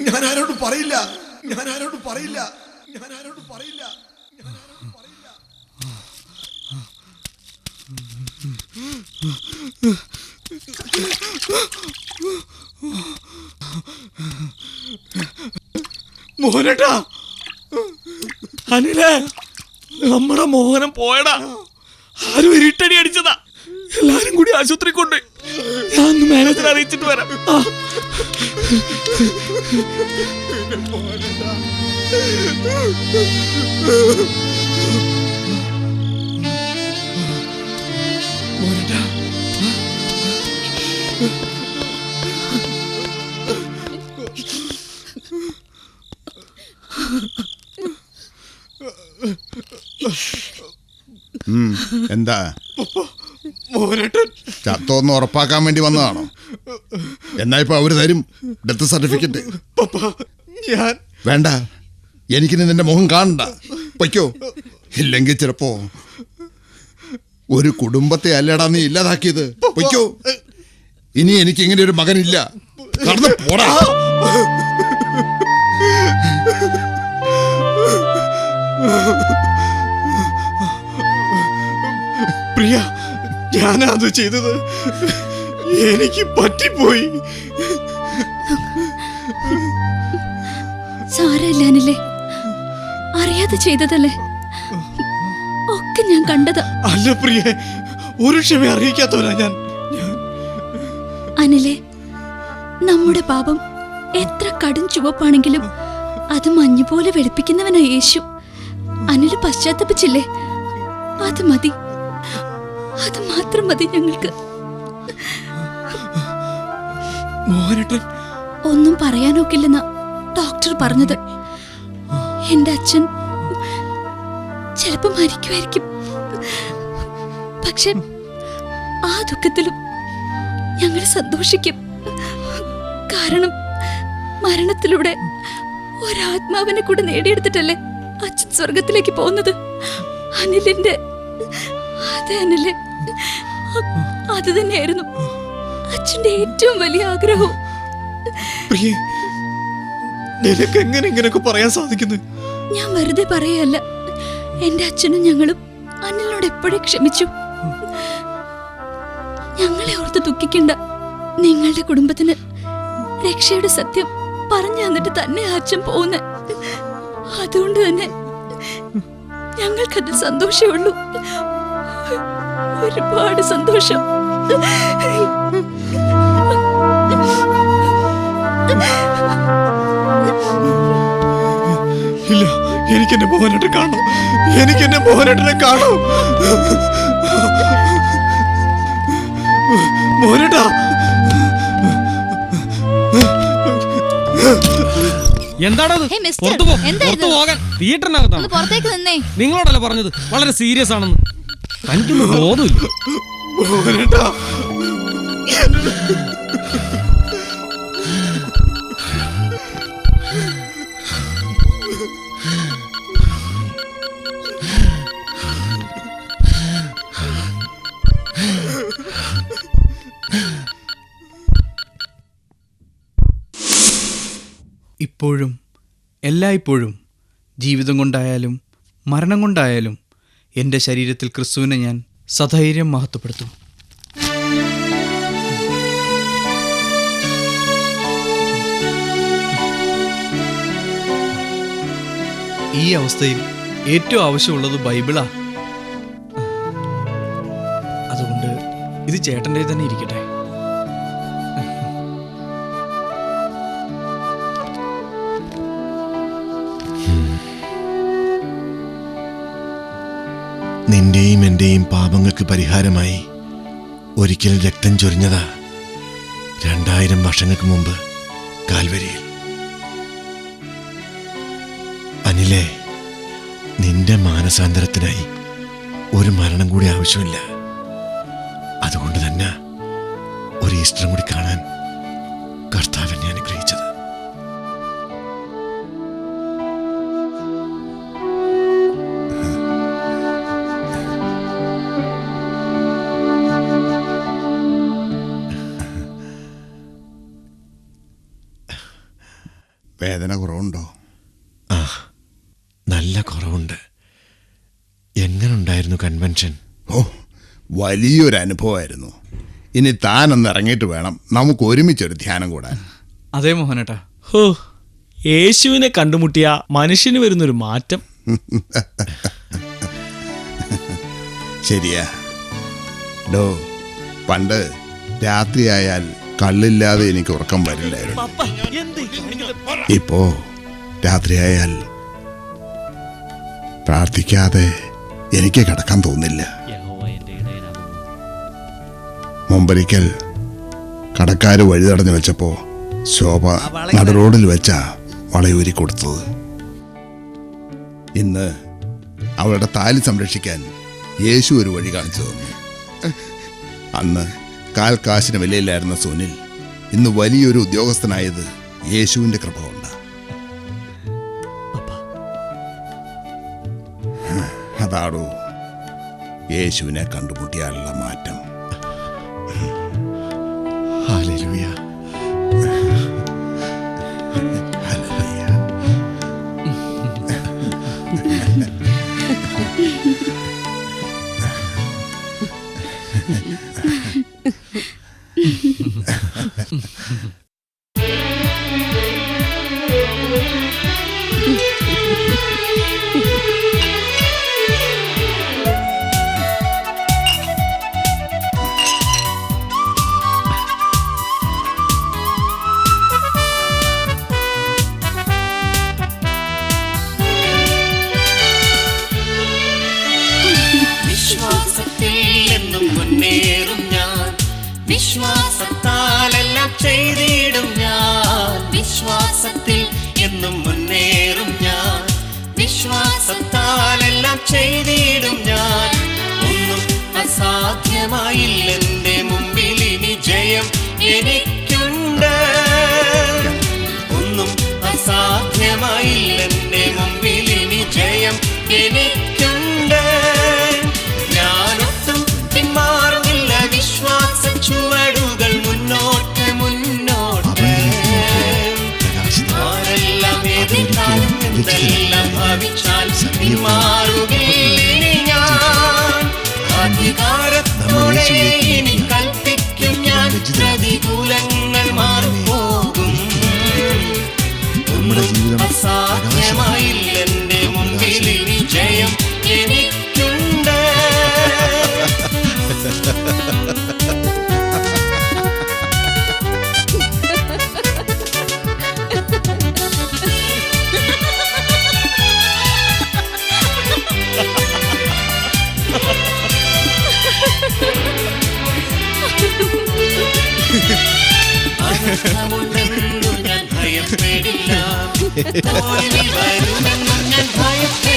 ഞാൻ ആരോടും പറയില്ല, ഞാൻ ആരോടും പറയില്ല, ഞാൻ ആരോടും പറയില്ല, ഞാൻ ആരോടും പറയില്ല. മോനേട്ടാ, അനിലേ, നമ്മുടെ മോഹനം പോയടാ. ആരും ഇരുട്ടടി അടിച്ചതാ. എല്ലാരും കൂടി ആശുപത്രി കൊണ്ട് ഞാൻ ഒന്ന് മാനേജർ അറിയിച്ചിട്ട് വരാം. മോനേട്ടാ, എന്താ മോനേട്ടൻ ചത്തോന്ന് ഉറപ്പാക്കാൻ വേണ്ടി വന്നതാണോ? എന്നാ ഇപ്പൊ അവര് തരും ഡെത്ത് സർട്ടിഫിക്കറ്റ്. ഞാൻ വേണ്ട, എനിക്കിനി നിന്റെ മുഖം കാണണ്ട, പൊയ്ക്കോ. ഇല്ലെങ്കിൽ ചിലപ്പോ ഒരു കുടുംബത്തെ അല്ലടാ നീ ഇല്ലാതാക്കിയത്. പൊയ്ക്കോ, ഇനി എനിക്ക് ഇങ്ങനെ ഒരു മകനില്ല. കടന്നു പോടാ. പ്രിയ, ഞാനത് ചെയ്തത് എനിക്ക് പറ്റിപ്പോയി. സാരമില്ലാനില്ലേ, അറിയാതെ ചെയ്തതല്ലേ, ഒക്കെ ഞാൻ കണ്ടതാ. അല്ല പ്രിയെ, ഒരു ക്ഷമ അറിയിക്കാത്തവനാ ഞാൻ. അനിലെ, നമ്മുടെ പാപം എത്ര കടും ചുവപ്പാണെങ്കിലും അത് മഞ്ഞുപോലെ വെളുപ്പിക്കുന്നവനാ യേശു. അനില് പശ്ചാത്തപിച്ചില്ലേ, അത് മതി, അത് മാത്രം മതി ഞങ്ങൾക്ക്. മോഹനേട്ടൻ ഒന്നും പറയാനൊക്കില്ലെന്നാ ഡോക്ടർ പറഞ്ഞത്. എന്റെ അച്ഛൻ ചിലപ്പോ മരിക്കുമായിരിക്കും, പക്ഷെ ആ ദുഃഖത്തിലും ഞങ്ങൾ സന്തോഷിക്കും. കാരണം മരണത്തിലൂടെ ഒരാത്മാവിനെ കൂടെ നേടിയെടുത്തിട്ടല്ലേ അച്ഛൻ സ്വർഗത്തിലേക്ക് പോകുന്നത്. അനിലിന്റെ അതെ അനിലെ, അത് തന്നെയായിരുന്നു അച്ഛന്റെ ഏറ്റവും വലിയ ആഗ്രഹവും. നിനക്ക് എങ്ങനെ ഇങ്ങനെയൊക്കെ പറയാൻ സാധിക്കുന്നു? ഞാൻ വെറുതെ പറയല്ല, എന്റെ അച്ഛനും ഞങ്ങളും അനിലിനോട് എപ്പോഴും ക്ഷമിച്ചു. ഞങ്ങളെ ഓർത്ത് ദുഃഖിക്കണ്ട. നിങ്ങളുടെ കുടുംബത്തിന് രക്ഷയുടെ സത്യം പറഞ്ഞു തന്നിട്ട് തന്നെ അച്ഛൻ പോകുന്ന. അതുകൊണ്ട് തന്നെ ഞങ്ങൾക്കതിൽ സന്തോഷമുള്ളൂ, ഒരുപാട് സന്തോഷം. ഇല്ല, എനിക്കെന്നെ മോഹനേട്ടനെ കാണണം, എനിക്കെന്നെ മോഹനേട്ടനെ കാണണം. മോഹനേട്ടാ, എന്താണത്? തിയേറ്ററിനകത്താണ്. നിങ്ങളോടല്ലേ പറഞ്ഞത് വളരെ സീരിയസ് ആണെന്ന്? തനിക്കൊന്നും ബോധമില്ല. മോഹനേട്ടാ, ഇപ്പോഴും എല്ലായ്പ്പോഴും ജീവിതം കൊണ്ടായാലും മരണം കൊണ്ടായാലും എൻ്റെ ശരീരത്തിൽ ക്രിസ്തുവിനെ ഞാൻ സധൈര്യം മഹത്വപ്പെടുത്തും. ഈ അവസ്ഥയിൽ ഏറ്റവും ആവശ്യമുള്ളത് ബൈബിളാ. അതുകൊണ്ട് ഇത് ചേട്ടൻ്റെ തന്നെ ഇരിക്കട്ടെ. നിന്റെയും എന്റെയും പാപങ്ങൾക്ക് പരിഹാരമായി ഒരിക്കൽ രക്തം ചൊരിഞ്ഞതാ 2000 വർഷങ്ങൾക്ക് മുമ്പ് കാൽവരിയിൽ. അനിലേ, നിന്റെ മാനസാന്തരത്തിനായി ഒരു മരണം കൂടി ആവശ്യമില്ല. അതുകൊണ്ട് തന്നെ ഒരു ഈസ്റ്ററും കൂടി കാണാൻ കർത്താവിനെ അനുഗ്രഹിച്ചത്. വേദന കുറവുണ്ടോ? ആ, നല്ല കുറവുണ്ട്. എങ്ങനുണ്ടായിരുന്നു കൺവെൻഷൻ? ഓ, വലിയൊരു അനുഭവമായിരുന്നു. ഇനി താനൊന്ന് ഇറങ്ങിയിട്ട് വേണം നമുക്ക് ഒരുമിച്ചൊരു ധ്യാനം കൂടാൻ. അതേ മോഹനേട്ടാ. ഹോ, യേശുവിനെ കണ്ടുമുട്ടിയ മനുഷ്യന് വരുന്നൊരു മാറ്റം. ശരിയാ ഡോ, പണ്ട് രാത്രിയായാൽ കള്ളില്ലാതെ എനിക്ക് ഉറക്കം വരില്ലായിരുന്നു. ഇപ്പോ രാത്രിയായാൽ പ്രാർത്ഥിക്കാതെ എനിക്ക് കിടക്കാൻ തോന്നില്ല. മുമ്പൊരിക്കൽ കടക്കാര് വഴി തടഞ്ഞു വെച്ചപ്പോ ശോഭ നട റോഡിൽ വെച്ചാ വളയൂരി കൊടുത്തത്. ഇന്ന് അവളുടെ താലി സംരക്ഷിക്കാൻ യേശു ഒരു വഴി കാണിച്ചു തന്നു. അന്ന് കാൽ കാശിന് വിലയില്ലായിരുന്ന സുനിൽ ഇന്ന് വലിയൊരു ഉദ്യോഗസ്ഥനായത് യേശുവിന്റെ കൃപ കൊണ്ടാ. അതാടോ യേശുവിനെ കണ്ടുമുട്ടിയാലുള്ള മാറ്റം. ഹല്ലേലൂയ. ഹല്ലേലൂയ. വിശ്വാസത്താലെല്ലാം ചെയ്തിടും ഞാൻ. വിശ്വാസത്തിൽ എന്നും മുന്നേറും ഞാൻ. വിശ്വാസത്താലെല്ലാം ചെയ്തിടും ഞാൻ. ഒന്നും അസാധ്യമായില്ലെന്റെ മുമ്പിൽ ഇനി ജയം എനിക്കുണ്ട്. ഒന്നും അസാധ്യമായില്ലെന്റെ മുമ്പിൽ ഇനി ജയം എനിക്കുണ്ട്. ഞാനൊട്ടും പിന്മാറുന്നില്ല. വിശ്വാസ ചുവടുകൾ മുന്നോട്ട് മുന്നോട്ട്. ആരെല്ലാം എതിർത്താലും എന്തെല്ലാം ഭാവിച്ചാൽ പിന്മാറുകയില്ല ഞാൻ. അധികാരത്തോടെ ഇനി കൽപ്പിക്കും ഞാൻ. പ്രതികൂലങ്ങൾ മാറിപ്പോകും. ഒന്നും അസാധ്യമായില്ലെന്റെ മുമ്പിൽ ഇനി ജയം എനിക്കുണ്ട്. ഞാൻ ഭയപ്പെടില്ല. തോൽവി വരുമെന്നും ഞാൻ ഭയപ്പെടില്ല.